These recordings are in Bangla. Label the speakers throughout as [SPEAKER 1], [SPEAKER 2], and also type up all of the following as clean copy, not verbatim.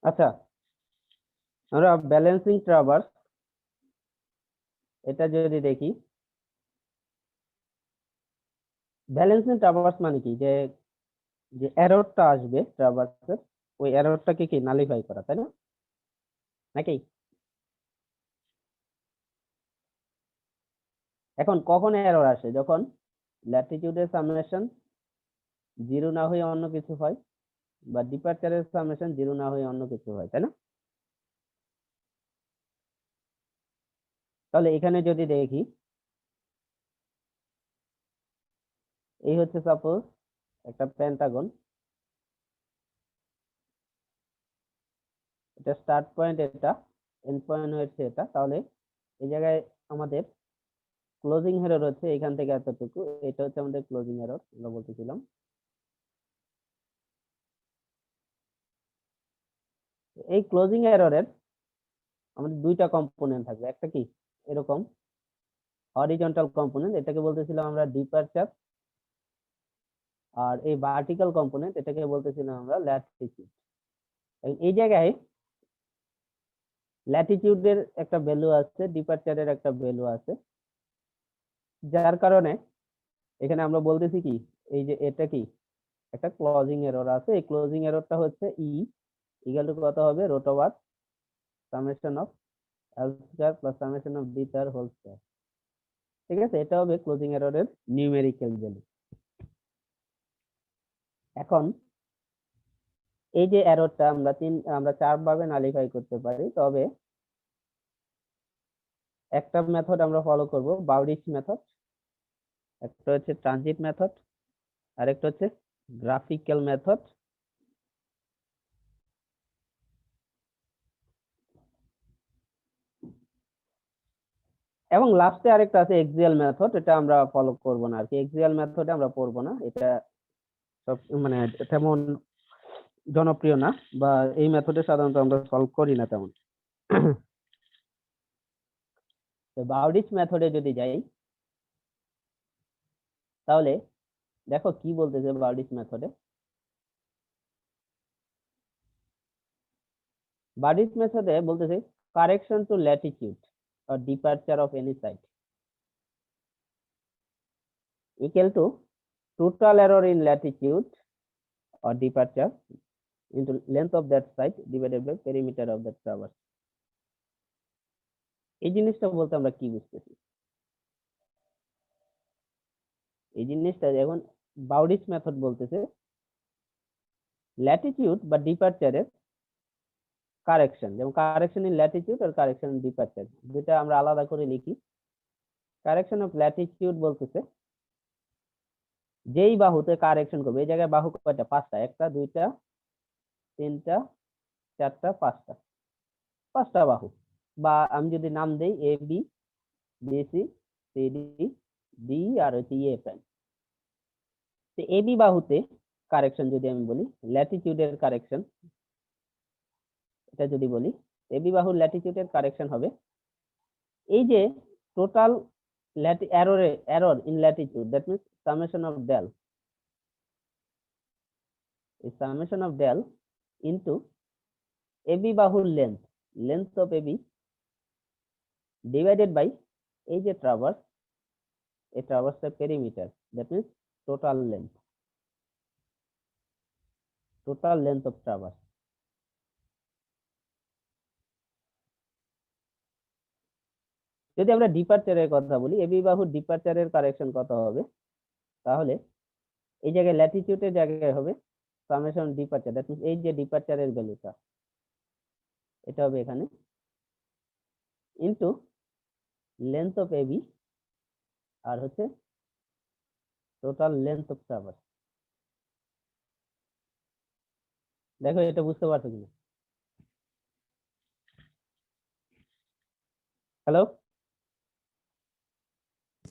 [SPEAKER 1] আচ্ছা, আমরা ব্যালেন্সিং ট্রাভার্স এটা যদি দেখি, ব্যালেন্সিং ট্রাভার্স মানে কি, যে যে এররটা আসবে ট্রাভার্সের, ওই এররটাকে কি নালিফাই করা, তাই না? নাকি এখন কখন এরর আসে? যখন ল্যাটিটিউডের সামেশন জিরো না হয়ে অন্য কিছু হয়, বা ডিপার্চারের সামেশন জিরো না হয়ে অন্য কিছু হয়, তাই না? তাহলে এখানে যদি দেখি, এই হচ্ছে সাপোজ একটা পেন্টাগন, এটা স্টার্ট পয়েন্ট, এটা এন্ড পয়েন্ট হচ্ছে এটা। তাহলে এই জায়গায় আমাদের ক্লোজিং এরর হচ্ছে এখান থেকে এতটুকু, এটা হচ্ছে আমাদের ক্লোজিং এরর আমরা বলতেছিলাম। এই ক্লোজিং এররের আমাদের দুইটা কম্পোনেন্ট থাকবে, একটা কি এরকম হরিজন্টাল কম্পোনেন্ট, এটাকে বলতেছিলাম আমরা ডিপারচার, আর এই ভার্টিক্যাল কম্পোনেন্ট এটাকে বলতেছিলাম আমরা ল্যাটিটিউড। এই জায়গায় ল্যাটিটিউডের একটা ভ্যালু আছে, ডিপারচারের একটা ভ্যালু আছে, যার কারণে এখানে আমরা বলতেছি কি, এই যে এটা কি একটা ক্লোজিং এরর আছে। এই ক্লোজিং এররটা হচ্ছে ইকুয়াল টু কত হবে, root over summation of L square plus summation of D তার হোল স্কয়ার। ঠিক আছে, এটা হবে ক্লোজিং এররের নিউমেরিক্যাল ভ্যালু। এখন এই যে এররটা আমরা চার ভাবে নালিফাই করতে পারি, তবে একটা মেথড আমরা ফলো করব, বাউডিচ মেথড, একটা হচ্ছে ট্রানজিট মেথড, আর একটা হচ্ছে গ্রাফিক্যাল মেথড, এবং লাস্টে আরেকটা আছে এক্সিয়াল মেথড। এটা আমরা ফলো করব না আর কি, এক্সিয়াল মেথডে আমরা পড়বো না, এটা সব মানে তেমন জনপ্রিয় না, বা এই মেথডে সাধারণত আমরা সলভ করি না তেমন। তো বাউডিচ মেথডে যদি যাই, তাহলে দেখো কি বলতেছে বাউডিচ মেথডে। বাউডিচ মেথডে বলতেছে correction to latitude or departure of any site equal to total error in latitude or departure into length of that site divided by perimeter of that traverse। এই জিনিসটা বলতে আমরা কি বুঝতেছি? এই জিনিসটা এখন বাউডিচ মেথড বলতেছে ল্যাটিটিউড বা ডিপারচারের কারেকশন, যেমন কারেকশন ইন ল্যাটিটিউড আর কারেকশন ইন ডিপারচার, যেটা আমরা আলাদা করে লিখি। কারেকশন অফ ল্যাটিটিউড বলতেছে যেই বাহুতে কারেকশন করবে, এই জায়গায় বাহু কয়টা, পাঁচটা, একটা দুইটা তিনটা চারটা পাঁচটা, পাঁচটা বাহু, বা আমি যদি নাম দেই A B, B C, C D, D, আর হচ্ছে এ প্রাইম। তো এ বি বাহুতে কারেকশন যদি আমি বলি, ল্যাটিটিউডের কারেকশন, এটা যদি বলি, এ বি বাহুর ল্যাটিটিউডের কারেকশন হবে এই যে total error in latitude, that means summation of del, is summation of del into AB বাহুর length of AB divided by এই যে ট্রাভার্স, এই ট্রাভার্সের perimeter, that means total length of traverse। যদি আমরা ডিপারচারের কথা বলি, এবি বাহুর ডিপারচারের কারেকশন কত হবে, তাহলে এই জায়গায় ল্যাটিটিউডের জায়গায় হবে সামেশন ডিপারচার, দ্যাট মিন্স এই যে ডিপারচারের ভ্যালুটা, এটা হবে এখানে ইনটু লেন্থ অফ এবি, আর হচ্ছে টোটাল লেন্থ অফ ট্রাভার্স। দেখো এটা বুঝতে পারছো কিনা? হ্যালো,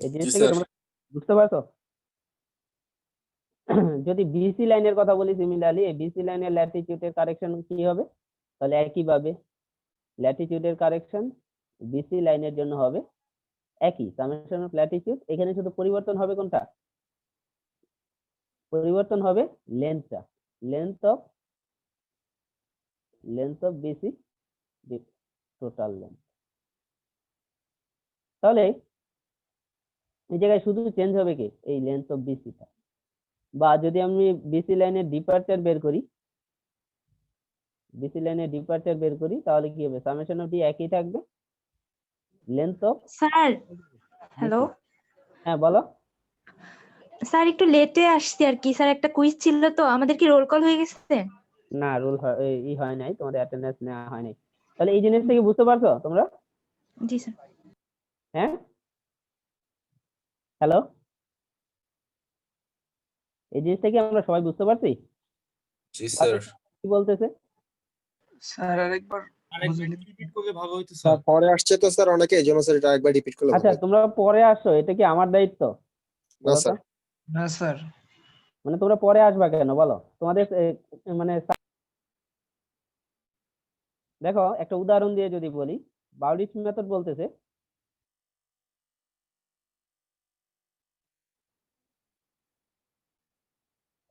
[SPEAKER 1] এই
[SPEAKER 2] জি
[SPEAKER 1] জিনিসটা কি
[SPEAKER 2] স্যার।
[SPEAKER 1] তোমরা বুঝতে পারছো? যদি বিসি লাইনের কথা বলি, সিমিলারলি এই বিসি লাইনের ল্যাটিটিউডের কারেকশন কি হবে, তাহলে একইভাবে ল্যাটিটিউডের কারেকশন বিসি লাইনের জন্য হবে একই সামেশন অফ ল্যাটিটিউড। এখানে শুধু পরিবর্তন হবে কোনটা, পরিবর্তন হবে লেন্থটা, length of length of BC total length. তাহলে এই জায়গায় শুধু চেঞ্জ হবে কি এই লেন্থ অফ বিসিটা, বা যদি আমি বিসি লাইনের ডিপারচার বের করি, বিসি লাইনের ডিপারচার বের করি, তাহলে কি হবে, সামেশন অফ ডি একই থাকবে, লেন্থ অফ।
[SPEAKER 2] স্যার হ্যালো
[SPEAKER 1] হ্যাঁ বলো।
[SPEAKER 2] স্যার, একটু লেটে আসছি আর কি স্যার, একটা কুইজ ছিল তো, আমাদের কি রোল কল হয়ে গেছে?
[SPEAKER 1] না রুল ই হয় নাই, তোমাদের অ্যাটেন্ডেন্স নেওয়া হয় নাই। তাহলে এই জিনিসটা কি বুঝতে পারছো তোমরা?
[SPEAKER 2] জি স্যার।
[SPEAKER 1] হ্যাঁ হ্যালো, এই জিনিসটা কি আমরা সবাই বুঝতে পারছি?
[SPEAKER 3] জি স্যার।
[SPEAKER 1] কি বলতেছে
[SPEAKER 4] স্যার আরেকবার
[SPEAKER 3] রিপিট করলে ভালো হতো
[SPEAKER 4] স্যার,
[SPEAKER 3] স্যার।
[SPEAKER 4] পরে আসছে তো স্যার অনেকে, এই জন্য স্যার এটা একবার রিপিট করলে ভালো
[SPEAKER 1] আচ্ছা
[SPEAKER 4] হতো।
[SPEAKER 1] তোমরা পরে আসছো, এটা কি আমার দায়িত্ব
[SPEAKER 4] না
[SPEAKER 1] বলো তো?
[SPEAKER 4] স্যার।
[SPEAKER 5] না স্যার।
[SPEAKER 1] মানে তোমরা পরে আসবা কেন বলো? তোমাদের মানে দেখো একটা উদাহরণ দিয়ে যদি বলি, বাউডিচ মেথড বলতেছে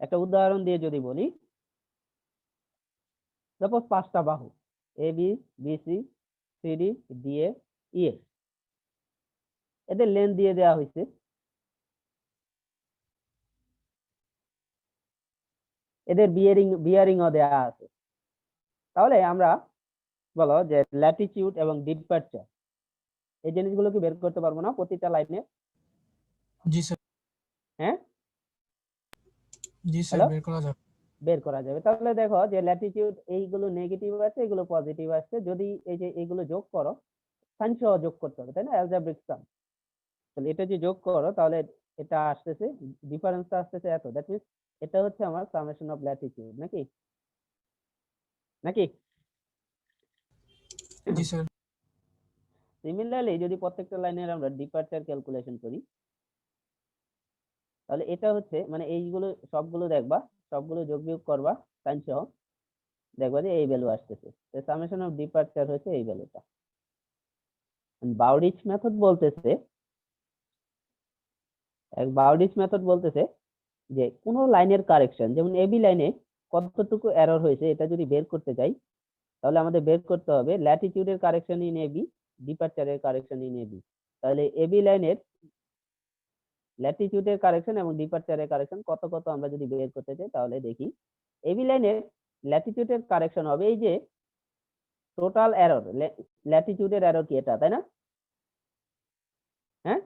[SPEAKER 1] একটা উদাহরণ দিয়ে যদি বলি, সাপোজ 5টা বাহু A B B C C D D A E F, এদের লেন্থ দিয়ে দেওয়া হয়েছে, এদের বিয়ারিংও দেওয়া আছে। তাহলে আমরা বলো যে ল্যাটিটিউড এবং ডিপারচার এই জিনিসগুলো কি বের করতে পারবো না প্রতিটা লাইনে?
[SPEAKER 5] জি স্যার।
[SPEAKER 1] হ্যাঁ
[SPEAKER 5] জি স্যার,
[SPEAKER 1] হ্যালো,
[SPEAKER 5] বের করা যাবে।
[SPEAKER 1] বের করা যাবে। তাহলে দেখো যে ল্যাটিটিউড এইগুলো নেগেটিভ আছে, এগুলো পজিটিভ আছে, যদি এই যে এইগুলো যোগ করো, সাইন সহ যোগ করতে হবে তাই না, অ্যালজেব্রিক সাম। তাহলে এটা যে যোগ করো তাহলে এটা আসতেছে, ডিফারেন্সটা আসতেছে এত, দ্যাট মিন্স এটা হচ্ছে আমার সামেশন অফ ল্যাটিটিউড, নাকি নাকি?
[SPEAKER 5] জি স্যার।
[SPEAKER 1] সিমিলারলি যদি প্রত্যেকটা লাইনের আমরা ডিপারচার ক্যালকুলেশন করি, তাহলে এটা হচ্ছে মানে এইগুলো সবগুলো দেখবা, সবগুলো যোগ বিয়োগ করবা সাইন সহ, দেখবা যে এই ভ্যালু আসতেছে। সামেশন অফ ডিপারচার হচ্ছে এই ভ্যালুটা। বাউডিচ মেথড বলতেছে, বাউডিচ মেথড বলতেছে যে কোন লাইনের কারেকশন, যেমন এবি লাইনে কতটুকু এরর হয়েছে এটা যদি বের করতে চাই, তাহলে আমাদের বের করতে হবে ল্যাটিটিউডের কারেকশন ইন এবি, ডিপারচারের কারেকশন ইন এবি। তাহলে এবি লাইনের ল্যাটিটিউডের কারেকশন এবং ডিপারচারের কারেকশন কত কত আমরা যদি বের করতে চাই, তাহলে দেখি এবি লাইনের ল্যাটিটিউডের কারেকশন হবে এই যে টোটাল এরর, ল্যাটিটিউডের এরর কি এটা, তাই না? হ্যাঁ,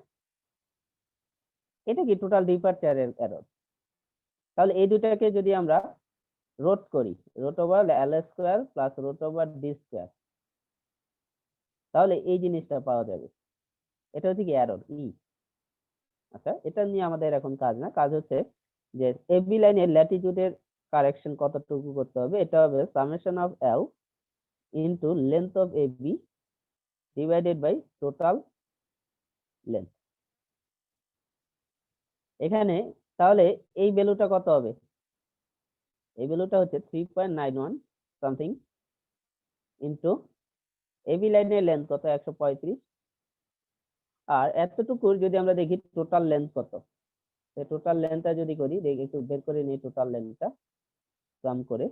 [SPEAKER 1] এটা কি টোটাল ডিপারচারের এরর। তাহলে এই দুটাকে যদি আমরা রোট করি, root over L square plus root over D square, তাহলে এই জিনিসটা পাওয়া যাবে। এটা হচ্ছে কি এরর ই। আচ্ছা, এটা নিয়ে আমাদের এখন কাজ না, কাজ হচ্ছে যে এবি লাইনের ল্যাটিটিউডের কারেকশন কতটুকু করতে হবে, এটা হবে summation of L into length of AB divided by total length. এখানে তাহলে এই ভ্যালুটা কত হবে, এই ভ্যালুটা হচ্ছে 3.91 সামথিং ইনটু এবি লাইনের লেন্থ কত 135, আর এতটুকুর যদি আমরা দেখি টোটাল লেন্থ কত, টোটাল লেন্থটা যদি করি, দেখি একটু বের করে নিই টোটাল লেন্থটা সাম করে,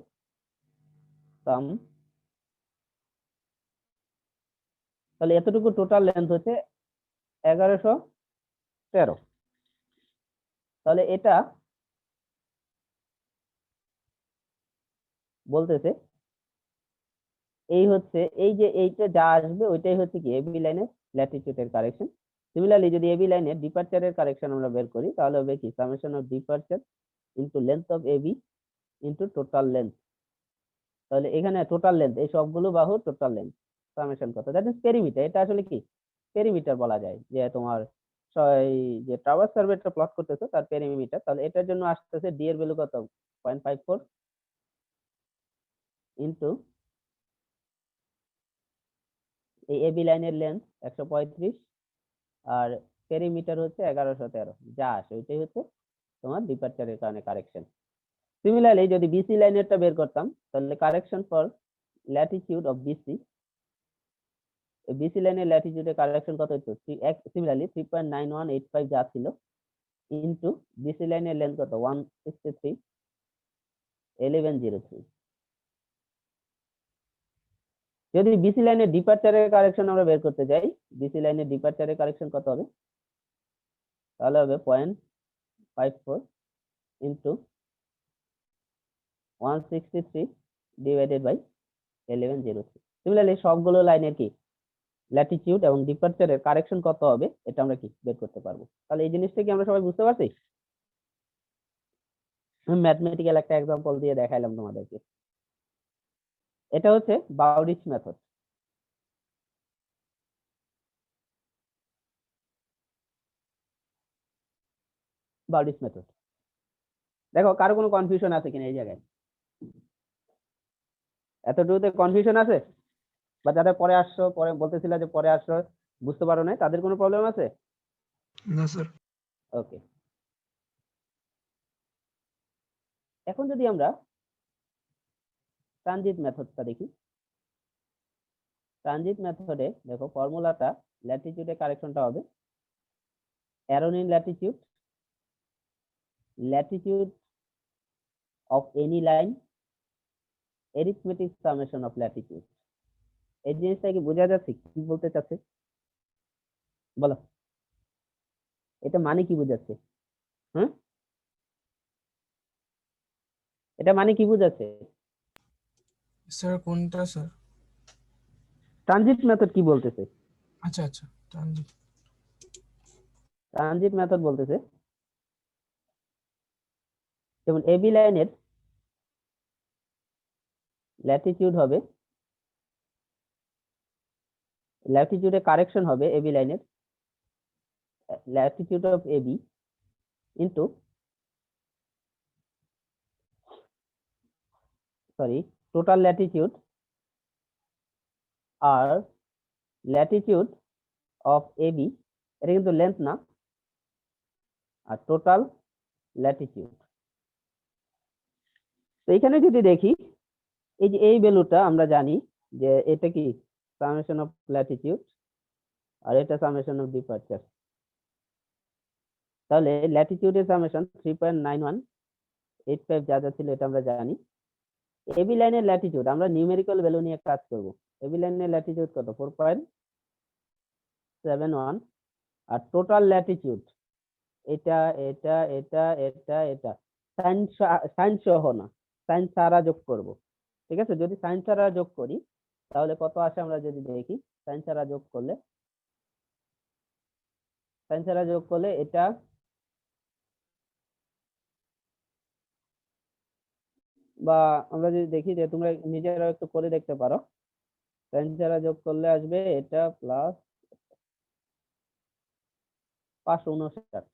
[SPEAKER 1] সাম, তাহলে এতটুকু টোটাল লেন্থ হচ্ছে 1113। তাহলে এটা বলতেছে এই হচ্ছে এই যে এইটা যা আসবে ওইটাই হচ্ছে কি এবি লাইনের ল্যাটিটিউডের কারেকশন। সিমিলারলি যদি এবি লাইনের ডিপারচারের কারেকশন আমরা বের করি, তাহলে হবে কি summation of departure into length of AB into total length. তাহলে এখানে টোটাল লেন্থ এই সবগুলো বাহুর টোটাল লেন্থ সামেশন কত, দ্যাট ইজ পেরিমিটার। এটা আসলে কি পেরিমিটার বলা যায়, যে তোমার এই যে ট্রাভার্স সার্ভেটা প্লট করতেছো তার পেরিমিটার। তাহলে এটার জন্য আসতেছে ডি এর ভ্যালু কত 0.54 ইনটু এই এবি লাইনের লেন্থ 135 আর পেরিমিটার হচ্ছে 1113, যা আসে ওইটাই হচ্ছে তোমার ডিপারচারের কারণে কারেকশন। সিমিলারলি যদি বিসি লাইনেরটা বের করতাম, তাহলে correction for latitude of BC, BC লাইনের ল্যাটিটিউডের কারেকশন কত হতো, সিমিলারলি 3.9185 যা ছিল ইনটু বিসি লাইনের লেন্থ কত 163 1103। যদি বিসি লাইনের ডিপারচারের কারেকশন আমরা বের করতে চাই, বিসি লাইনের ডিপারচারের কারেকশন কত হবে? তাহলে হবে 0.54 ইন্টু 163 ডিভাইডেড বাই 1103। সিমিলারলি সবগুলো লাইনের কি ল্যাটিটিউড এবং ডিপারচারের কারেকশন কত হবে এটা আমরা কি বের করতে পারবো। তাহলে এই জিনিসটা কি আমরা সবাই বুঝতে পারছি? ম্যাথমেটিক্যাল একটা এক্সাম্পল দিয়ে দেখাইলাম তোমাদেরকে। এটা হচ্ছে বাউরিচ মেথড। বাউরিচ মেথড দেখো কারো কোনো কনফিউশন আছে কিনা এই জায়গায়? এতটুকুতে কনফিউশন আছে? বা যাদের পরে আসছো, পরে বলতেছিল যে পরে আসছো বুঝতে পারো না, তাদের কোনো প্রবলেম আছে?
[SPEAKER 5] না স্যার।
[SPEAKER 1] ওকে, এখন যদি আমরা ট্রানজিট মেথডটা দেখি, ট্রানজিট মেথডে দেখো ফর্মুলাটা ল্যাটিটিউডে কারেকশনটা হবে অ্যারোনিন latitude, latitude of any line, arithmetic summation of latitude. এই জিনিসটা কি বোঝা যাচ্ছে কি বলতে চাচ্ছে? বলো, এটা মানে কি বোঝাচ্ছে? হুম, এটা মানে কি বোঝাচ্ছে?
[SPEAKER 5] স্যার কোনটা স্যার?
[SPEAKER 1] ট্রানজিট মেথড কি বলতেছে?
[SPEAKER 5] আচ্ছা আচ্ছা, ট্রানজিট।
[SPEAKER 1] ট্রানজিট মেথড বলতেছে যেমন এবি লাইনের ল্যাটিটিউড হবে, ল্যাটিটিউডে কারেকশন হবে এবি লাইনের latitude of AB into total latitude আর ল্যাটিটিউড অফ এবি, এটা কিন্তু লেন্থ না, আর টোটাল ল্যাটিটিউড। তো এখানে যদি দেখি এই যে এই ভ্যালুটা আমরা জানি যে এটা কি সামেশন অফ ল্যাটিটিউড আর এটা সামেশন অফ ডিপারচার। তাহলে ল্যাটিটিউডের সামেশন 3.9185 যা যা ছিল এটা আমরা জানি। এবি লাইনের ল্যাটিটিউড আমরা নিউমেরিক্যাল ভ্যালু নিয়ে কাজ করব। এবি লাইনের ল্যাটিটিউড কত? 4.71 আর টোটাল ল্যাটিটিউড এটা এটা এটা এটা এটা সাইন সহ না, সাইন ছাড়া যোগ করব। ঠিক আছে, যদি সাইন ছাড়া যোগ করি তাহলে কত আসে আমরা যদি দেখি। সাইন ছাড়া যোগ করলে এটা বা আমরা যদি দেখি যে তোমরা নিজেরা একটু করে দেখতে পারো, সাইন ছাড়া যোগ করলে আসবে এটা প্লাস 559।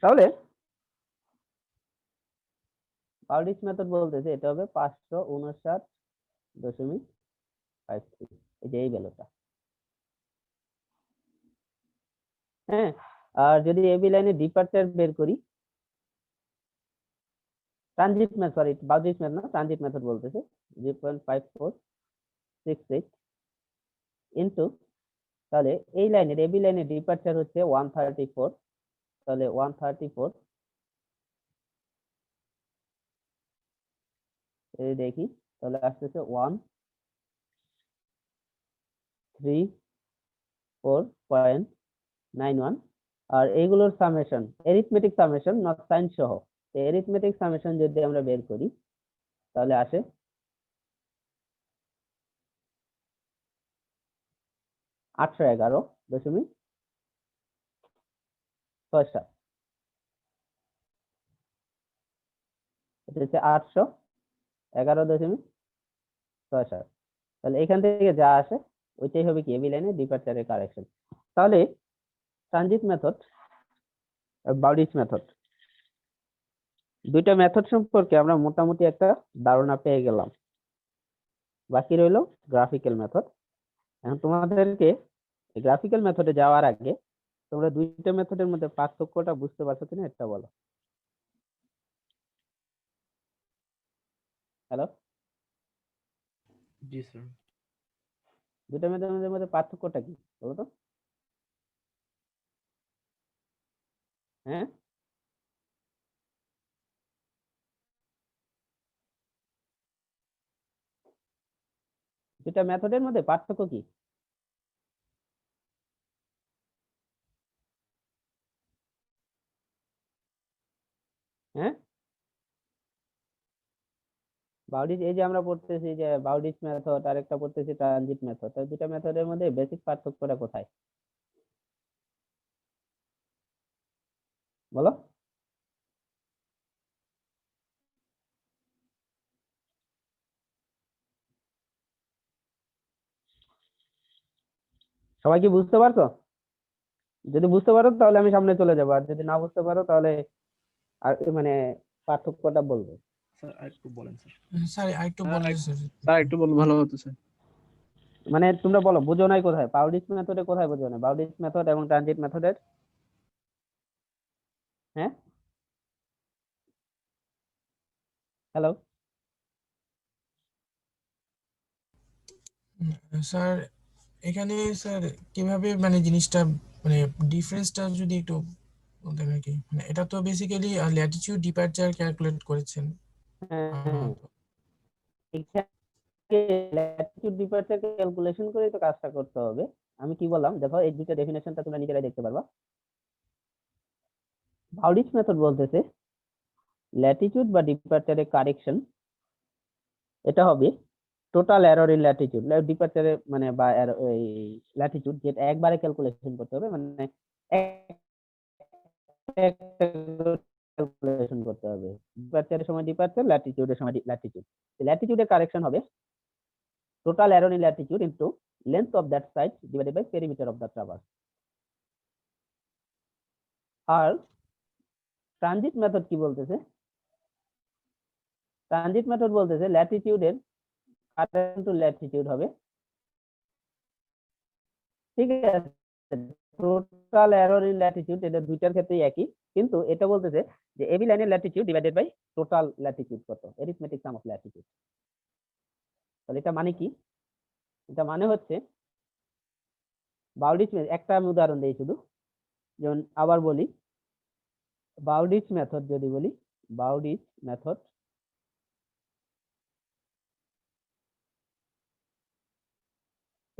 [SPEAKER 1] তাহলে বাউরিচ মেথড বলতেছে এটা হবে 559.53, এই যে এই ভ্যালুটা। হ্যাঁ, আর যদি এবি লাইনে ডিপারচার বের করি, ট্রানজিট মেথড সরি বাউরিচ মেথড না, ট্রানজিট মেথড বলতেছে 0.5468 ইনটু, তাহলে এই লাইনের এবি লাইনের ডিপারচার হচ্ছে 134, তাহলে 134 এই দেখি তাহলে আসতেছে 134.91 আর এইগুলোর summation arithmetic summation not sign সহ। এরিথমেটিক সামেশন যদি আমরা বের করি তাহলে আসে 811.67। এটা হচ্ছে 811.67। তাহলে এখান থেকে যা আসে ওইটাই হবে কি এবি লাইনের ডিপারচারের কারেকশন। তাহলে ট্রানজিট মেথড আর বাউরিচ মেথড দুইটা মেথড সম্পর্কে আমরা মোটামুটি একটা ধারণা পেয়ে গেলাম। বাকি রইলো গ্রাফিক্যাল মেথড। এখন তোমাদেরকে গ্রাফিক্যাল মেথডে যাওয়ার আগে তোমরা দুইটা মেথডের মধ্যে পার্থক্যটা বুঝতে পারছো কিনা এটা বলো। হ্যালো,
[SPEAKER 3] জি স্যার।
[SPEAKER 1] দুইটা মেথডের মধ্যে পার্থক্যটা কি বলো তো? হ্যাঁ, দুটা মেথডের মধ্যে পার্থক্য কি? হ্যাঁ, বাউডিচ, এই যে আমরা পড়তেছি যে বাউডিচ মেথড, আর একটা পড়তেছি ট্রানজিট মেথড, এই দুটা মেথডের মধ্যে বেসিক পার্থক্যটা কোথায় বলো? সবাই কি বুঝতে পারছো? যদি বুঝতে পারো তাহলে আমি সামনে চলে যাবো, আর যদি না বুঝতে পারো তাহলে আর মানে পার্থক্যটা বলবো।
[SPEAKER 6] স্যার আরেকটু বলেন স্যার।
[SPEAKER 5] স্যার আরেকটু বললে স্যার।
[SPEAKER 6] স্যার একটু বললে ভালো হতো স্যার।
[SPEAKER 1] মানে তোমরা বলো বুঝো নাই কোথায়, বাউডিচ মেথডে কোথায় বুঝো না, বাউডিচ মেথড এবং ট্রানজিট মেথডের? হ্যাঁ, হ্যালো,
[SPEAKER 5] স্যার এখানে স্যার কিভাবে মানে জিনিসটা মানে ডিফারেন্সটা যদি একটু বলতেন আর কি, মানে এটা তো বেসিক্যালি ল্যাটিটিউড ডিপারচার ক্যালকুলেট করেছেন।
[SPEAKER 1] হ্যাঁ, ল্যাটিটিউড ডিপারচার ক্যালকুলেশন করে তো কাজটা করতে হবে। আমি কি বললাম দেখো, এই দুটো ডেফিনেশনটা তোমরা নিজেরাই দেখতে পারবা। বাউডিচ মেথড বলতেছে ল্যাটিটিউড বা ডিপারচারের কারেকশন, এটা হবে টোটাল এরর ইন ল্যাটিটিউড, ডিপারচারে মানে বা এই ল্যাটিটিউড যেটা একবারে ক্যালকুলেশন করতে হবে, মানে ক্যালকুলেশন করতে হবে। ডিপারচারের সময় ডিপারচার, ল্যাটিটিউডের সময় ল্যাটিটিউড। ল্যাটিটিউডের কারেকশন হবে total error in latitude into length of that side divided by perimeter of the traverse. আর ট্রানজিট মেথড কি বলতেছে? ট্রানজিট মেথড বলতেছে ল্যাটিটিউডের কারেকশন টু ল্যাটিটিউড হবে, ঠিক আছে, টোটাল এরর ইন ল্যাটিটিউড, এটা দুইটার ক্ষেত্রেই একই, কিন্তু এটা বলতেছে যে এবি লাইনের latitude divided by total latitude কত, এরিথমেটিক সাম অফ ল্যাটিটিউড। তাহলে এটা মানে কি? এটা মানে হচ্ছে বাউডিচ, একটা আমি উদাহরণ দিই শুধু, যেমন আবার বলি, বাউডিচ মেথড যদি বলি, বাউডিচ মেথড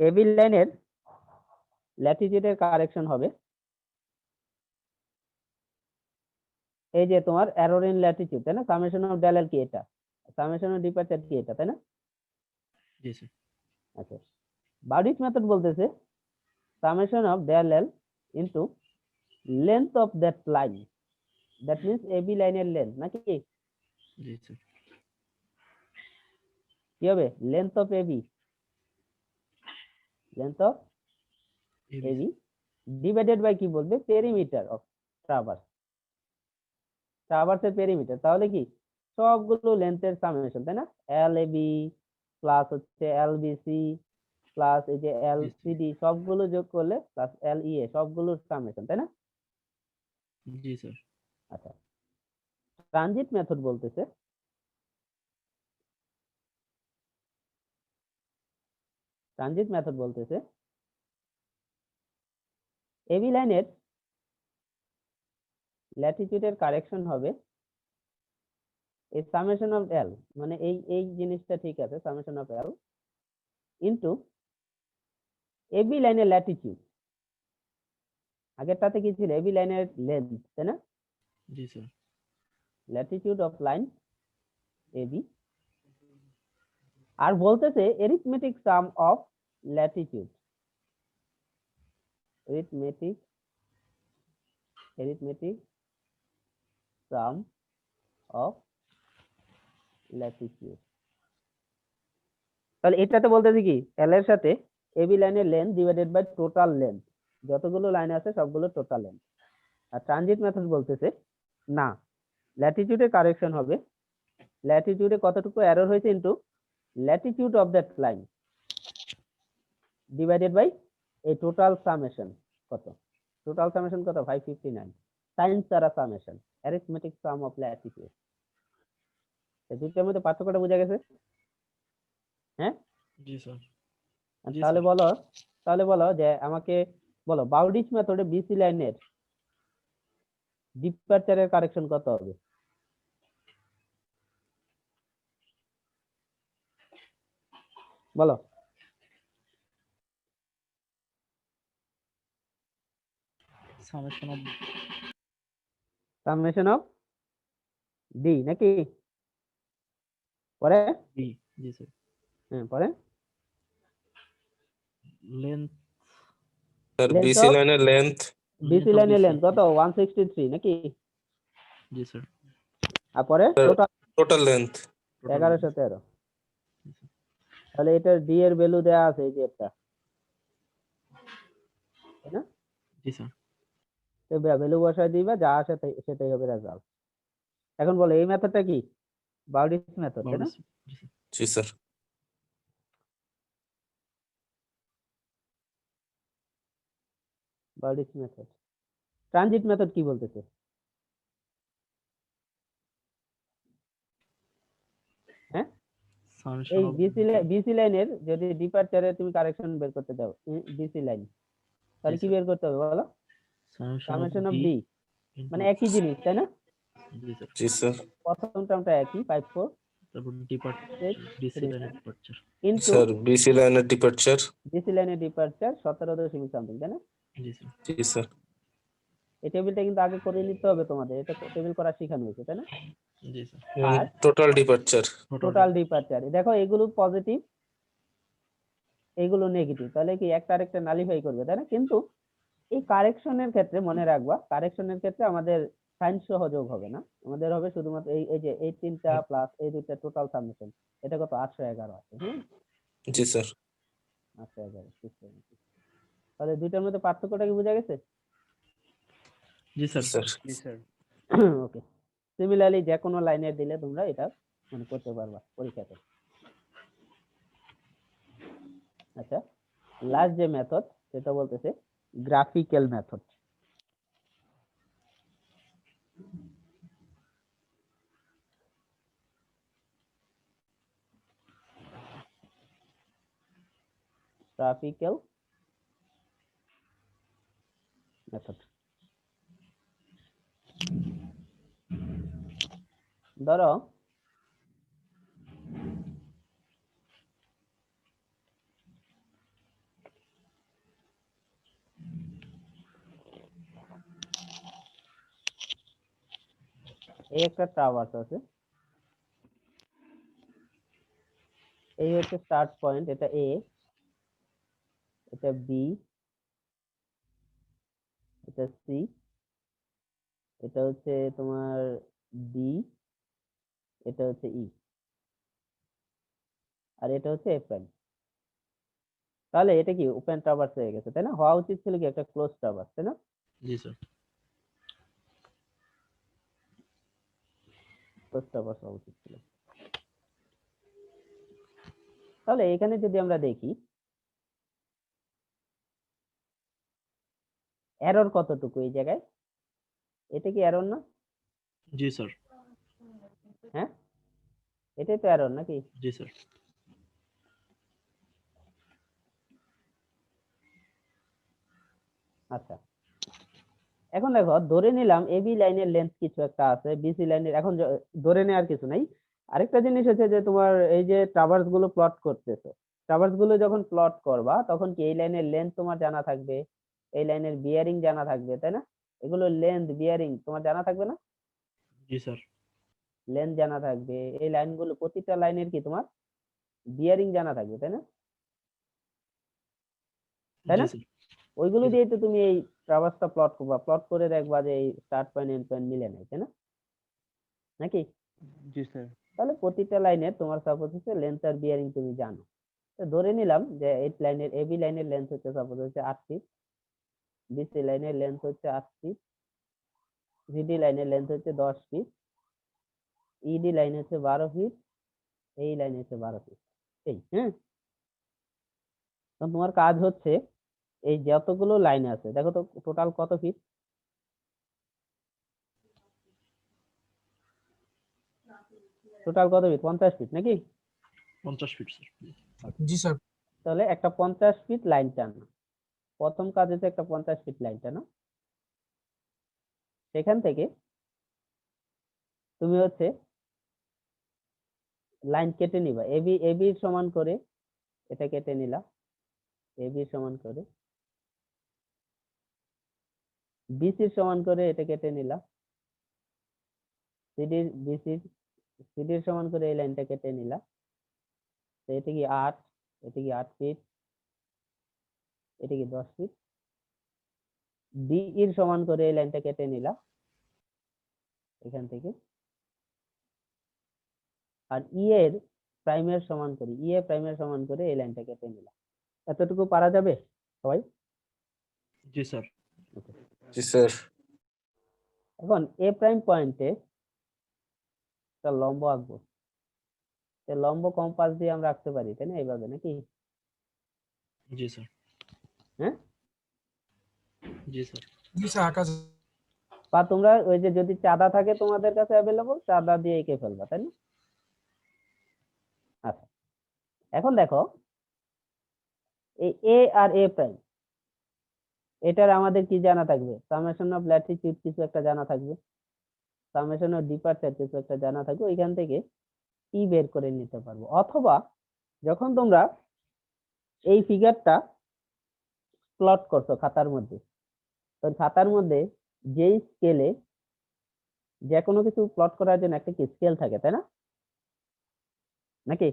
[SPEAKER 1] এবি লাইনের ল্যাটিটিউডের কারেকশন হবে এই যে তোমার এরর ইন ল্যাটিটিউড, তাই না? সামেশন অফ ডেল এল কি এটা, সামেশন অফ ডিপারচার কি এটা, তাই না?
[SPEAKER 6] জি স্যার।
[SPEAKER 1] আচ্ছা, বাউডিচ মেথড বলতেছে summation of del L into length of that line, that means AB লাইনের length নাকি
[SPEAKER 6] জি স্যার।
[SPEAKER 1] কি হবে? length of AB, length of AB divided by কি বলবে, perimeter of traverse, traverse এর perimeter, তাহলে কি সবগুলো লেন্থের সামেশন, তাই না? LAB প্লাস হচ্ছে LBC প্লাস এই যে LCD সবগুলো যোগ করলে প্লাস LEA সবগুলোর সামেশন, তাই না?
[SPEAKER 6] জি স্যার।
[SPEAKER 1] আচ্ছা, ট্রানজিট মেথড বলতেছে এবি লাইনের ল্যাটিটিউডের কারেকশন হবে এই সামেশন অফ এল, মানে এই জিনিসটা ঠিক আছে, summation of L into AB লাইনের ল্যাটিটিউড, আগেরটাতে কি ছিল? এবি লাইনের লেন্থ, তাই না?
[SPEAKER 6] জি sir.
[SPEAKER 1] Latitude of line AB, আর বলতেছে arithmetic sum of latitude, arithmetic sum of latitude. তাহলে এটাতে বলতেছি কি, এল এর সাথে এবি লাইনের length divided by total length, যতগুলো লাইন আছে সবগুলো টোটাল লেন্থ। আর ট্রানজিট মেথড বলতেছে না, ল্যাটিটিউডে কারেকশন হবে ল্যাটিটিউডে কতটুকু এরর হয়েছে into latitude of that line divided by এই টোটাল সামেশন, কত টোটাল সামেশন কত 559 সাইন সারা summation, arithmetic sum of latitude. এই দুটোর মধ্যে পার্থক্যটা বোঝা গেছে? হ্যাঁ,
[SPEAKER 6] জি স্যার।
[SPEAKER 1] তাহলে বলো যে আমাকে বলো বাউডিচ মেথডে বিসি লাইনের ডিপারচারের কারেকশন কত হবে? বলো। সামেশন অফ ডি নাকি পরে
[SPEAKER 6] ডি জি স্যার
[SPEAKER 1] হ্যাঁ পরে
[SPEAKER 6] length
[SPEAKER 3] sir
[SPEAKER 1] Length
[SPEAKER 3] BC
[SPEAKER 1] of-
[SPEAKER 3] লাইনের লেন্থ
[SPEAKER 1] বিসি লাইনের লেন্থ কত 163 নাকি
[SPEAKER 6] জি স্যার
[SPEAKER 1] আর পরে
[SPEAKER 3] Sir,
[SPEAKER 1] টোটাল
[SPEAKER 3] টোটাল লেন্থ
[SPEAKER 1] 1113 তাহলে এটার ডি এর ভ্যালু দেয়া আছে এই যে এটা তাই না
[SPEAKER 6] জি স্যার
[SPEAKER 1] তো ভ্যালু বসায় দিবা যা আসে সেটাই হবে রেজাল্ট এখন বলো এই মেথডটা কি বাউডিস মেথড তাই না
[SPEAKER 3] জি স্যার
[SPEAKER 1] বাউডিস মেথড ট্রানজিট মেথড কি বলতেছে হ্যাঁ
[SPEAKER 6] সামেশন
[SPEAKER 1] এই
[SPEAKER 6] অফ
[SPEAKER 1] বিসি লাইনের যদি ডিপারচারে তুমি কারেকশন বের করতে দাও বিসি লাইন তাহলে কি
[SPEAKER 6] sir.
[SPEAKER 1] বের করতে হবে বলো সামেশন অফ ডি মানে একই জিনিস তাই না
[SPEAKER 6] জি স্যার
[SPEAKER 3] জি স্যার
[SPEAKER 1] প্রথম টার্মটা একই 54
[SPEAKER 6] তারপর ডিপার্চার ডিসি লাইনের ডিপার্চার
[SPEAKER 1] কিন্তু
[SPEAKER 3] স্যার বিসি লাইনের ডিপারচার
[SPEAKER 1] ডিসি লাইনের ডিপারচার 17 সামথিং তাই না
[SPEAKER 6] জি স্যার
[SPEAKER 3] জি স্যার
[SPEAKER 1] এই টেবিলটা কিন্তু আগে করে নিতে হবে তোমাদের এটা টেবিল করা শেখানো হয়েছে তাই না
[SPEAKER 6] জি স্যার
[SPEAKER 1] আর
[SPEAKER 3] টোটাল ডিপারচার
[SPEAKER 1] টোটাল ডিপারচার দেখো এগুলো পজিটিভ এগুলো নেগেটিভ তাহলে কি একটা আরেকটা নালিফাই করবে তাই না কিন্তু এই কারেকশনের ক্ষেত্রে মনে রাখবা কারেকশনের ক্ষেত্রে আমাদের সাইন সহযোগ হবে না আমাদের হবে শুধুমাত্র এই যে এই তিনটা প্লাস এই দুইটা টোটাল সাবমিশন এটা কত 811 আছে
[SPEAKER 3] জি স্যার
[SPEAKER 1] 811 তাহলে দুইটার মধ্যে পার্থক্যটা কি বোঝা গেছে
[SPEAKER 6] জি স্যার
[SPEAKER 3] স্যার
[SPEAKER 6] জি স্যার
[SPEAKER 1] ওকে সিমিলারলি যে কোনো লাইনে দিলে তোমরা এটা মনে করতে পারবা পরীক্ষাতে আচ্ছা লাস্ট যে মেথড সেটা বলতেছে গ্রাফিক্যাল মেথড গ্রাফিক্যাল মেথড ধরো এই একটা টাওয়ার আছে এই হচ্ছে স্টার্ট পয়েন্ট এটা এ এটা বি এটা সি এটা হচ্ছে তোমার ডি এটা হচ্ছে ই আর এটা হচ্ছে এফ প্রাইম তাহলে এটা কি ওপেন ট্রাভার্স হয়ে গেছে তাই না হওয়া উচিত ছিল কি একটা ক্লোজ ট্রাভার্স তাই না
[SPEAKER 6] জি স্যার
[SPEAKER 1] ক্লোজ ট্রাভার্স হওয়া উচিত ছিল তাহলে এখানে যদি আমরা দেখি এরর কতটুকু এই জায়গায় এটা কি এরর না
[SPEAKER 6] জি স্যার
[SPEAKER 1] হ্যাঁ এটাই তো এরর নাকি
[SPEAKER 6] জি স্যার
[SPEAKER 1] আচ্ছা এখন দেখো ধরে নিলাম এবি লাইনের লেন্থ কিছু একটা আছে বিসি লাইনের এখন ধরে নেওয়ার কিছু নাই আরেকটা জিনিস হচ্ছে যে তোমার এই যে ট্রাভার্স গুলো প্লট করতেছো ট্রাভার্স গুলো যখন প্লট করবা তখন কি এই লাইনের লেন্থ তোমার জানা থাকবে এই লাইনের বিয়ারিং জানা থাকবে তাই না এগুলো লেন্থ বিয়ারিং তোমার জানা থাকবে না
[SPEAKER 6] জি স্যার
[SPEAKER 1] লেন্থ জানা থাকবে এই লাইনগুলো প্রতিটা লাইনের কি তোমার বিয়ারিং জানা থাকবে তাই না তাই না
[SPEAKER 6] জি স্যার
[SPEAKER 1] ওইগুলো
[SPEAKER 6] জি।
[SPEAKER 1] দিয়ে তো তুমি এই ট্রাভার্সটা প্লট করবা প্লট করে দেখবা যে এই স্টার্ট পয়েন্ট এন্ড পয়েন্ট মিলে নাই তাই না নাকি
[SPEAKER 6] জি স্যার
[SPEAKER 1] তাহলে প্রতিটা লাইনের তোমার সাপোজ হচ্ছে লেন্থ আর বিয়ারিং তুমি জানো তো ধরে নিলাম যে এই লাইনের এবি লাইনের লেন্থ হচ্ছে সাপোজ হচ্ছে 8 ফিট বিসি লাইনের লেন্থ হচ্ছে 8 ফিট জিডি লাইনের লেন্থ হচ্ছে 10 ফিট ইডি লাইন হচ্ছে 12 ফিট এই লাইন হচ্ছে 12 ফিট এই হ্যাঁ তো তোমার কাজ হচ্ছে এই যতগুলো লাইন আছে দেখো তো টোটাল কত ফিট টোটাল কত ফিট 50 ফিট নাকি
[SPEAKER 6] 50 ফিট স্যার
[SPEAKER 5] জি স্যার
[SPEAKER 1] তাহলে একটা 50 ফিট লাইন টানা প্রথম কাজ হচ্ছে একটা 50 ফিট লাইন টানা সেখান থেকে তুমি হচ্ছে লাইন কেটে নিবা এবি এবি সমান করে এটা কেটে নিলা এবি সমান করে বিসির সমান করে এটা কেটে নিলাম, সিডির সমান করে এই লাইনটা কেটে নিলাম। তো এটা কি 8, এটা কি 8 ফিট, এটা কি 10 ফিট। ডি এর সমান করে এই লাইনটা কেটে নিলাম এখান থেকে। আর ই এর প্রাইমের সমান করে, ই এর প্রাইমের সমান করে এই লাইনটা কেটে নিলাম। এতটুকু পারা যাবে সবাই?
[SPEAKER 6] জি স্যার।
[SPEAKER 3] জি স্যার।
[SPEAKER 1] এখন এ প্রাইম পয়েন্টে একটা লম্ব আঁকবো। তো লম্ব কম্পাস দিয়ে আমরা আঁকতে পারি, তাই না? এইভাবে নাকি?
[SPEAKER 6] জি স্যার।
[SPEAKER 1] হ্যাঁ,
[SPEAKER 6] জি স্যার।
[SPEAKER 5] জি স্যার আকাশ।
[SPEAKER 1] বা তোমরা ওই যে যদি চাঁদা থাকে তোমাদের কাছে অ্যাভেলেবল, চাঁদা দিয়ে এঁকে ফেলবা, তাই না? আচ্ছা, এখন দেখো এই এ আর এ প্রাইম, এটার আমাদের কি জানা থাকবে? সামেশন অফ ল্যাটিটিউড কিছু একটা জানা থাকবে, সামেশন অফ ডিপারচার কিছু একটা জানা থাকবে। ওইখান থেকে ই বের করে নিতে পারবো। অথবা যখন তোমরা এই ফিগারটা প্লট করছো খাতার মধ্যে, তো খাতার মধ্যে যেই স্কেলে যে কোনো কিছু প্লট করার জন্য একটা কি স্কেল থাকে, তাই না? নাকি?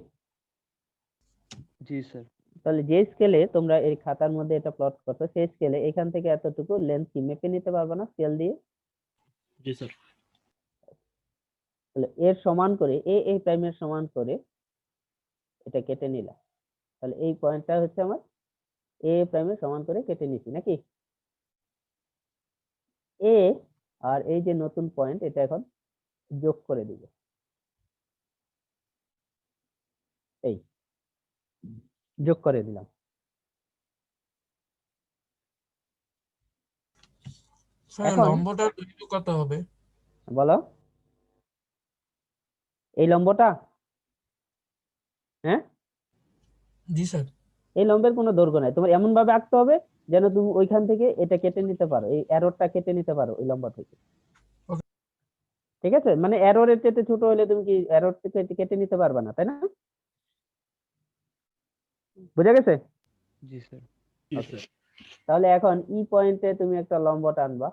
[SPEAKER 6] জি স্যার।
[SPEAKER 1] তাহলে যে স্কেলে তোমরা এই খাতার মধ্যে এটা প্লট করছো, সেই স্কেলে এখান থেকে এতটুকু লেন্থ কি মেপে নিতে পারবে না স্কেল দিয়ে?
[SPEAKER 6] জি স্যার।
[SPEAKER 1] তাহলে এর সমান করে এ প্রাইমের সমান করে এটা কেটে নিলাম। তাহলে এই পয়েন্টটা হচ্ছে আমার এ প্রাইমের সমান করে কেটে নিছি, নাকি? এ আর এই যে নতুন পয়েন্ট, এটা এখন যোগ করে দিব। এই যোগ করে দিলাম।
[SPEAKER 5] স্যার
[SPEAKER 1] এখন
[SPEAKER 5] লম্বটার দৈর্ঘ্য কত হবে?
[SPEAKER 1] বলো, এই লম্বটা, হ্যাঁ,
[SPEAKER 5] জি স্যার।
[SPEAKER 1] এই লম্বের কোনো দৈর্ঘ্য নাই। তোমার এমন ভাবে আঁকতে হবে যেন তুমি ওইখান থেকে এটা কেটে নিতে পারো, এই অ্যারোটা কেটে নিতে পারো ওই লম্বা থেকে।
[SPEAKER 5] Okay.
[SPEAKER 1] ঠিক আছে? মানে অ্যারোর চেয়ে ছোট হলে তুমি কি অ্যারোর থেকে কেটে নিতে পারবে না, তাই না? বুঝা গেছে?
[SPEAKER 6] জি স্যার। জি
[SPEAKER 1] Okay.
[SPEAKER 6] স্যার।
[SPEAKER 1] তাহলে এখন ই পয়েন্টে তুমি একটা লম্ব টানবা,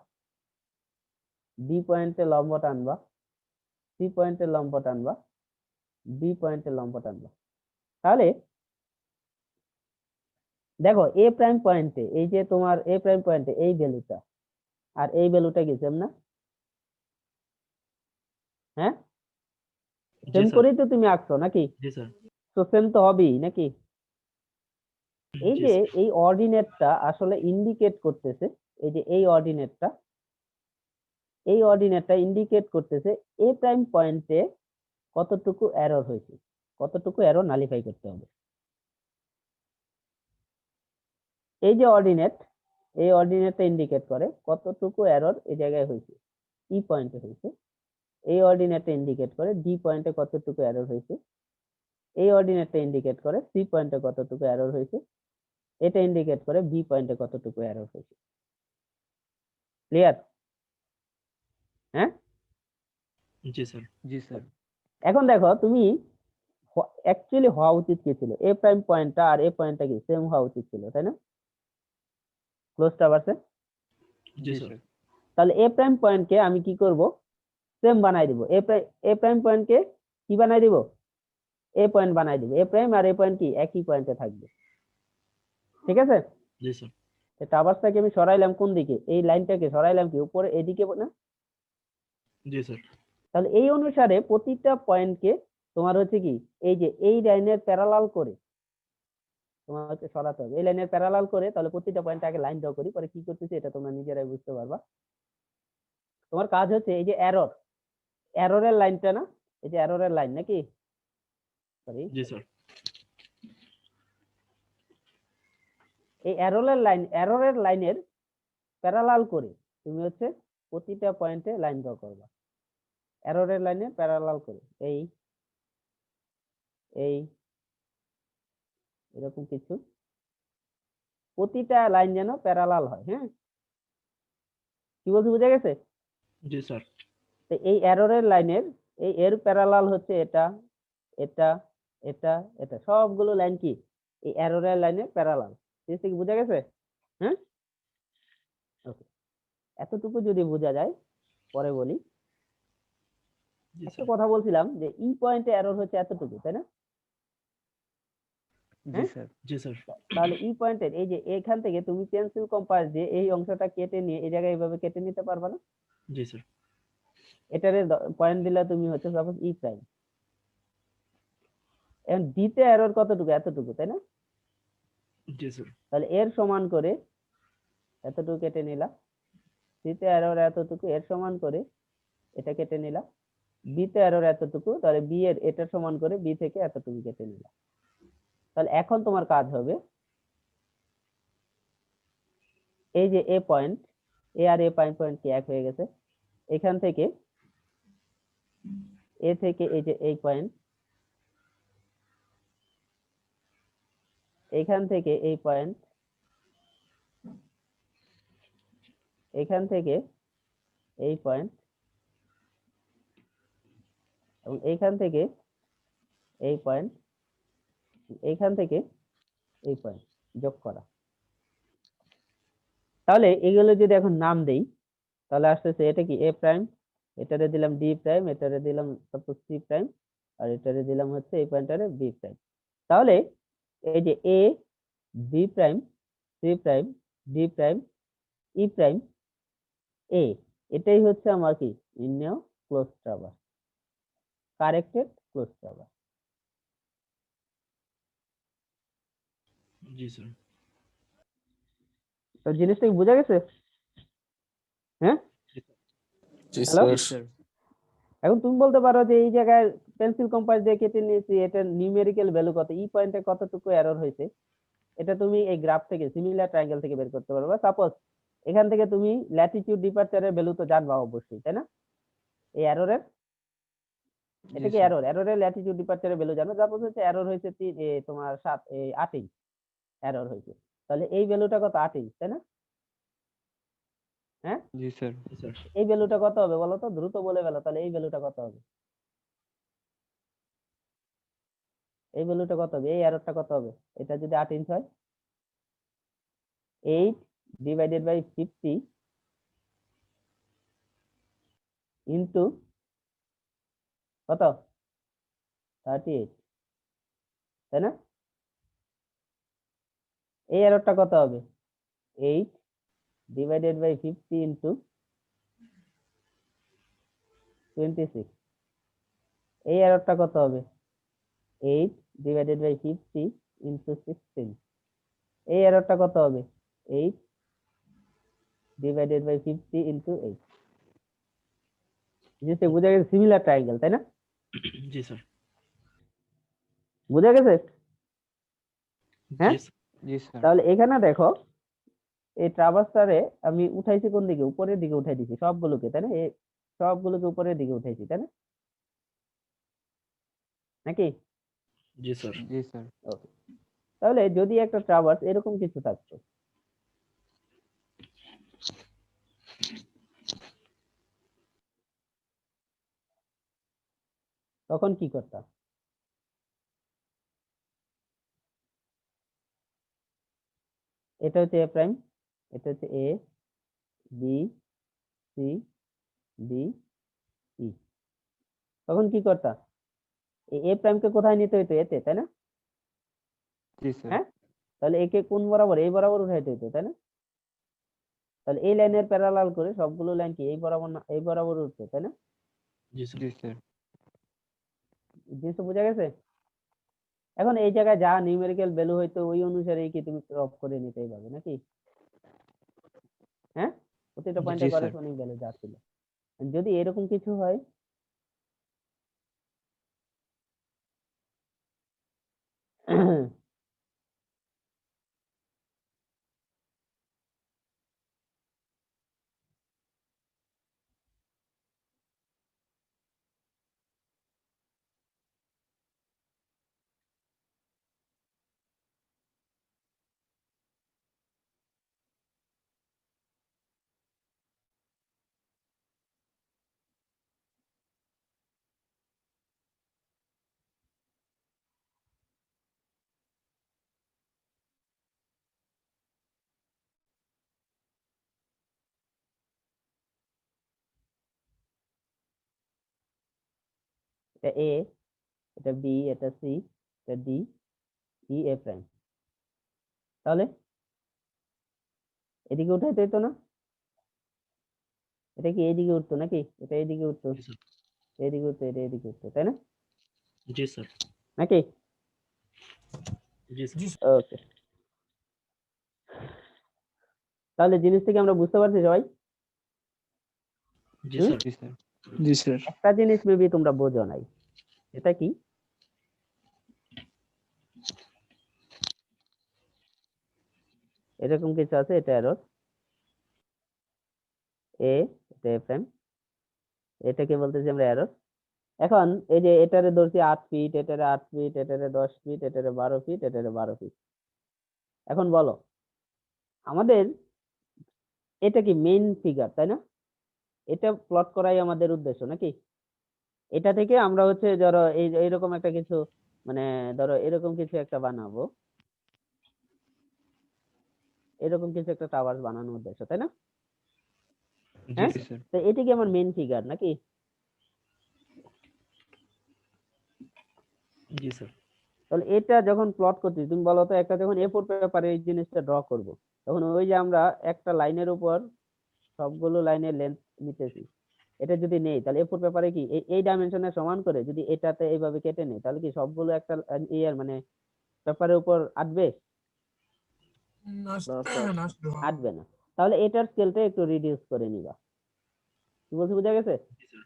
[SPEAKER 1] বি পয়েন্টে লম্ব টানবা, সি পয়েন্টে লম্ব টানবা, বি পয়েন্টে লম্ব টানবা। তাহলে দেখো এ প্রাইম পয়েন্টে, এই যে তোমার এ প্রাইম পয়েন্টে এই ভ্যালুটা আর এই ভ্যালুটা কি সেম না? হ্যাঁ,
[SPEAKER 6] জি
[SPEAKER 1] সেম
[SPEAKER 6] স্যার।
[SPEAKER 1] করেই তো তুমি আঁকছো, নাকি?
[SPEAKER 6] জি স্যার।
[SPEAKER 1] তো সেম তো হবেই, নাকি? এই
[SPEAKER 6] জি
[SPEAKER 1] যে
[SPEAKER 6] স্যার।
[SPEAKER 1] এই অর্ডিনেটটা আসলে ইন্ডিকেট করতেছে, এই যে এই অর্ডিনেটটা, এই অর্ডিনেটটা ইন্ডিকেট করতেছে এ প্রাইম পয়েন্টে কতটুকু এরর হয়েছে, কতটুকু এরর নালিফাই করতে হবে। এই যে অর্ডিনেট, এই অর্ডিনেটটা ইন্ডিকেট করে কতটুকু এরর এই জায়গায় হয়েছে, ই পয়েন্টে হয়েছে। এই অর্ডিনেটটা ইন্ডিকেট করে ডি পয়েন্টে কতটুকু এরর হয়েছে। এই অর্ডিনেটটা ইন্ডিকেট করে সি পয়েন্টে কতটুকু এরর হয়েছে। এটা ইন্ডিকেট করে বি পয়েন্টে কতটুকু এরর হয়েছে। ক্লিয়ার? হ্যাঁ,
[SPEAKER 6] জি স্যার। জি স্যার।
[SPEAKER 1] এখন দেখো তুমি অ্যাকচুয়ালি হওয়া উচিত কি ছিল, এ প্রাইম পয়েন্টটা আর এ পয়েন্টটা কি সেম হওয়া উচিত ছিল, তাই না? ক্লোজ ট্রাভার্সে।
[SPEAKER 6] জি স্যার।
[SPEAKER 1] তাহলে এ প্রাইম পয়েন্টকে আমি কি করব, সেম বানাই দিব। এ প্রাইম পয়েন্টকে কি বানাই দিব? এ পয়েন্ট বানাই দিব। এ প্রাইম আর এ পয়েন্ট কি একই পয়েন্টে থাকবে, ঠিক আছে?
[SPEAKER 6] জি স্যার।
[SPEAKER 1] ট্রাভার্সটাকে আমি সরাইলাম কোন দিকে, এই লাইনটাকে সরাইলাম কি উপরে এদিকে না?
[SPEAKER 6] জি স্যার।
[SPEAKER 1] তাহলে এই অনুসারে প্রতিটা পয়েন্টকে তোমার হচ্ছে কি এই যে এই লাইনের প্যারালাল করে তোমার হচ্ছে সরাতে হবে, এই লাইনের প্যারালাল করে। তাহলে প্রতিটা পয়েন্টে আগে লাইন ড্র করি, পরে কি করতেছি এটা তোমরা নিজেরাই বুঝতে পারবা। তোমার কাজ হচ্ছে এই যে এররের লাইনটা না, এই যে এররের লাইন নাকি, সরি,
[SPEAKER 6] জি স্যার।
[SPEAKER 1] এই এররের লাইনের প্যারালাল করে তুমি হচ্ছে প্রতিটা পয়েন্টে লাইন ড্র করবা, এররের লাইনে প্যারালাল করে এই এই এরকম কিছু প্রতিটা লাইন যেন প্যারালাল হয়। হ্যাঁ, কি বলছি বুঝে গেছে?
[SPEAKER 6] জি স্যার।
[SPEAKER 1] তো এই এররের লাইনের এই এর প্যারালাল হচ্ছে এটা, এটা, এটা, এটা, সবগুলো লাইন কি এই এররের লাইনের প্যারালাল। কি বুঝে গেছে? হ্যাঁ, ওকে। এতটুকু যদি বোঝা যায়, পরে বলি।
[SPEAKER 6] জি
[SPEAKER 1] একটা
[SPEAKER 6] স্যার
[SPEAKER 1] কথা বলছিলাম যে ই পয়েন্টে এরর হচ্ছে এতটুকু, তাই না?
[SPEAKER 6] জি
[SPEAKER 1] হ্যাঁ?
[SPEAKER 6] স্যার জি স্যার
[SPEAKER 1] তাহলে ই পয়েন্টের এই যে এখান থেকে তুমি পেন্সিল কম্পাস দিয়ে এই অংশটা কেটে নিয়ে এই জায়গায় এইভাবে কেটে নিতে পারবা না?
[SPEAKER 6] জি স্যার
[SPEAKER 1] এটারে পয়েন্ট দিলে তুমি হচ্ছে সাপোজ ই প্রাইম। এখন ডিতে এরর কতটুকু? এতটুকু, তাই না?
[SPEAKER 6] জি স্যার
[SPEAKER 1] তাহলে এর সমান করে এতটুকু কেটে নিলাম। সিতে এরর এতটুকু, এর সমান করে এটা কেটে নিলাম। বিতে এরর এতটুকু, তাহলে বি এর এটা সমান করে বি থেকে এতটুকু কেটে নিলাম। তাহলে এখন তোমার কাজ হবে এই যে এ পয়েন্ট, এ আর এ পয়েন্ট পয়েন্ট কি এক হয়ে গেছে? এখান থেকে এ থেকে এই যে এই পয়েন্ট, এখান থেকে এই পয়েন্ট, এখান থেকে এই পয়েন্ট এবং এইখান থেকে এই পয়েন্ট, এইখান থেকে এই পয়েন্ট যোগ করা। তাহলে এগুলো যদি এখন নাম দেই, তাহলে আসতেছে এটা কি এ প্রাইম, এটারে দিলাম ডি প্রাইম, এটারে দিলাম সাপোজ সি প্রাইম, আর এটারে দিলাম হচ্ছে এই পয়েন্টারে বি প্রাইম। তাহলে এই যে A, B prime, C prime, D prime, E prime, A, এটাই হচ্ছে আমার কি নির্ণেয় close traverse, corrected close traverse.
[SPEAKER 6] জি স্যার
[SPEAKER 1] তো জিনিসটা কি বোঝা গেছে? হ্যাঁ,
[SPEAKER 3] জি
[SPEAKER 1] হ্যালো।
[SPEAKER 3] স্যার
[SPEAKER 6] স্যার
[SPEAKER 1] এখন তুমি বলতে পারো যে এই জায়গায় পেন্সিল কম্পাস দিয়ে কেটে নিয়েছি, এটা নিউমেরিক্যাল ভ্যালু কত, ই পয়েন্টে কতটুকু এরর হয়েছে, এটা তুমি এই গ্রাফ থেকে সিমিলার ট্রায়াঙ্গেল থেকে বের করতে পারবে। সাপোজ এখান থেকে তুমি ল্যাটিটিউড ডিপারচারের ভ্যালু তো জানবা অবশ্যই, তাই না? এই এররের, এটা কি এরর, এররের ল্যাটিটিউড ডিপারচারের ভ্যালু জানো? সাপোজ হচ্ছে এরর হয়েছে তোমার 8 ইঞ্চ এরর হয়েছে, তাহলে এই ভ্যালুটা কত? 8 ইঞ্চ, তাই না? হ্যাঁ,
[SPEAKER 6] জি স্যার জি স্যার
[SPEAKER 1] এই ভ্যালুটা কত হবে বলো তো, দ্রুত বলে ফেলো। তাহলে এই ভ্যালুটা কত হবে? এই ভ্যালুটা কত হবে? এই এররটা কত হবে? এটা যদি 8 ইঞ্চ হয়, 8 ডিভাইডেড বাই 50 ইন্টু কত? 38, তাই না? এই এররটা কত হবে? 8 ডিভাইডেড বাই 50 ইন্টু 26, এই এররটা কত হবে? 8 ডিভাইডেড বাই 50 ইন্টু 16, এই এররটা কত হবে? 8 ডিভাইডেড বাই 50 ইন্টু 8। জিনিসটা বোঝা গেছে? সিমিলার ট্রায়াঙ্গেল, তাই না?
[SPEAKER 6] জি স্যার
[SPEAKER 1] বোঝা গেছে? হ্যাঁ,
[SPEAKER 6] জি স্যার
[SPEAKER 1] তাহলে এখানে দেখো এই ট্রাভার্সটারে আমি উঠাইছি কোন দিকে? উপরের দিকে উঠাই দিছি সবগুলোকে, তাই না? এই সবগুলোকে উপরের দিকে উঠাইছি, তাই না? নাকি?
[SPEAKER 6] জি স্যার
[SPEAKER 1] ওকে। তাহলে যদি একটা ট্রাভার্স এরকম কিছু থাকতো, তখন কি করতাম? এটা হচ্ছে এ প্রাইম, এটা হচ্ছে এ, বি, সি, ডি, ই। তখন কি করতাম? এ প্রাইমকে কোথায় নিতে হইতো? এতে, তাই না? হ্যাঁ, তাহলে একে কোন বরাবর? এই বরাবর উঠাইতে হইতো, তাই না? তাহলে এই লাইনের প্যারালাল করে সবগুলো লাইন কি এই বরাবর না এই বরাবর উঠছে, তাই না?
[SPEAKER 6] জি স্যার
[SPEAKER 1] জিনিসটা বোঝা গেছে? এখন এই জায়গায় যা নিউমেরিক্যাল ভ্যালু হইতো ওই অনুসারে কি তুমি ক্রপ করে নিতেই পারবে নাকি? হ্যাঁ, প্রতিটা পয়েন্টে করেসপন্ডিং ভ্যালু যা ছিল। যদি এরকম কিছু হয়, এটা এ, এটা বি, এটা সি, এটা ডি, ই, এ প্রাইম। তাহলে এদিকে উঠাইতে হতো না? এটা কি এইদিকে উঠতো নাকি? এটা এইদিকে উঠতো,
[SPEAKER 6] জি স্যার।
[SPEAKER 1] এইদিকে উঠতো, এটা এইদিকে উঠতো, তাই না?
[SPEAKER 6] জি স্যার।
[SPEAKER 1] নাকি?
[SPEAKER 6] জি স্যার।
[SPEAKER 5] জি
[SPEAKER 1] ওকে, তাহলে জিনিস থেকে আমরা বুঝতে পারছি সবাই?
[SPEAKER 6] জি
[SPEAKER 1] হুম?
[SPEAKER 6] স্যার।
[SPEAKER 3] জি স্যার। জি স্যার।
[SPEAKER 1] একটা জিনিস মেবি তোমরা বোঝো নাই, এটা কি? এরকম কিছু আছে, এটা এরর এ, এটা এ প্রাইম, এটাকে বলতেছি আমরা এরর। এখন এই যে এটারে ধরছি 8 ফিট, এটারে 8 ফিট, এটারে 10 ফিট, এটারে 12 ফিট, এটারে 12 ফিট। এখন বলো আমাদের এটা কি মেইন ফিগার, তাই না? এটা প্লট করাই আমাদের উদ্দেশ্য নাকি? এটা থেকে আমরা হচ্ছে ধরো এইরকম একটা কিছু, মানে ধরো এরকম কিছু একটা বানাবো, এরকম কিছু একটা টাওয়ার বানানোর উদ্দেশ্য, তাই না?
[SPEAKER 6] জি
[SPEAKER 1] হ্যাঁ,
[SPEAKER 6] স্যার।
[SPEAKER 1] তো এটা কি আমার মেইন ফিগার নাকি?
[SPEAKER 6] জি স্যার।
[SPEAKER 1] তাহলে এটা যখন প্লট করছি, তুমি বলো তো একটা যখন A4 পেপারে এই জিনিসটা ড্র করব, তখন ওই যে আমরা একটা লাইনের উপর সবগুলো লাইনের লেন্থ নিতেছি, এটা যদি নেই তাহলে A4 পেপারে কি এই ডাইমেনশনের সমান করে যদি এটাতে এইভাবে কেটে নেই, তাহলে কি সবগুলো একটা ইয়ার মানে পেপারের উপর আটবে? আটবে না। তাহলে এটার স্কেলটা একটু রিডিউস করে নিবা। কি বলছি, বোঝা গেছে?
[SPEAKER 6] জি স্যার।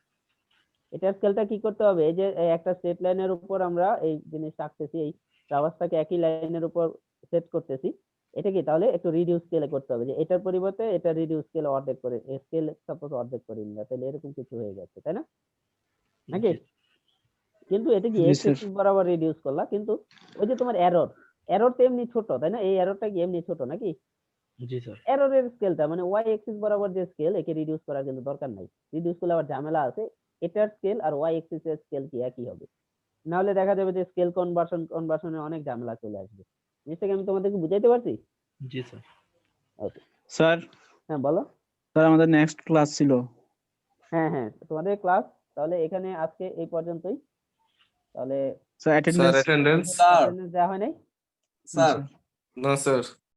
[SPEAKER 1] এটার স্কেলটা কি করতে হবে, এই যে একটা স্ট্রেট লাইনের উপর আমরা এই জিনিসটা আঁকতেছি, এই ট্রাভার্সটাকে একই লাইনের উপর সেট করতেছি, এটা কি তাহলে একটু রিডিউস স্কেলে করতে হবে, যে এটার পরিবর্তে এটা রিডিউস স্কেলে অর্ধেক করে, স্কেল সাপোজ অর্ধেক করে নিবা, তাহলে এরকম কিছু হয়ে যাচ্ছে, তাই না? নাকি?
[SPEAKER 6] জি
[SPEAKER 1] কিন্তু এটা কি
[SPEAKER 3] জি
[SPEAKER 1] এক্স
[SPEAKER 3] স্যার।
[SPEAKER 1] এক্সিস বরাবর রিডিউস করলা, কিন্তু ওই যে তোমার এরর, এরর তো এমনি ছোট, তাই না? এই এররটা কি এমনি ছোট নাকি?
[SPEAKER 6] জি স্যার।
[SPEAKER 1] এররের স্কেলটা মানে ওয়াই এক্সিস বরাবর যে স্কেল, একে রিডিউস করার কিন্তু দরকার নাই। রিডিউস করলে আবার ঝামেলা আছে, এটার স্কেল আর ওয়াই এক্সিস এর স্কেল কি একই হবে? না হলে দেখা যাবে যে স্কেল কনভার্সনে অনেক ঝামেলা চলে আসবে। জিনিসটাকে আমি তোমাদেরকে বুঝাইতে পারছি?
[SPEAKER 6] জি স্যার।
[SPEAKER 1] ওকে,
[SPEAKER 3] স্যার,
[SPEAKER 1] হ্যাঁ বলো।
[SPEAKER 3] স্যার আমাদের নেক্সট ক্লাস ছিল।
[SPEAKER 1] হ্যাঁ হ্যাঁ, তোমাদের ক্লাস তাহলে এখানে আজকে এই পর্যন্তই। তাহলে
[SPEAKER 3] sir
[SPEAKER 7] sir
[SPEAKER 3] attendance.
[SPEAKER 7] Attendance
[SPEAKER 1] attendance দেওয়া হয় নাই?
[SPEAKER 7] স্যার না স্যার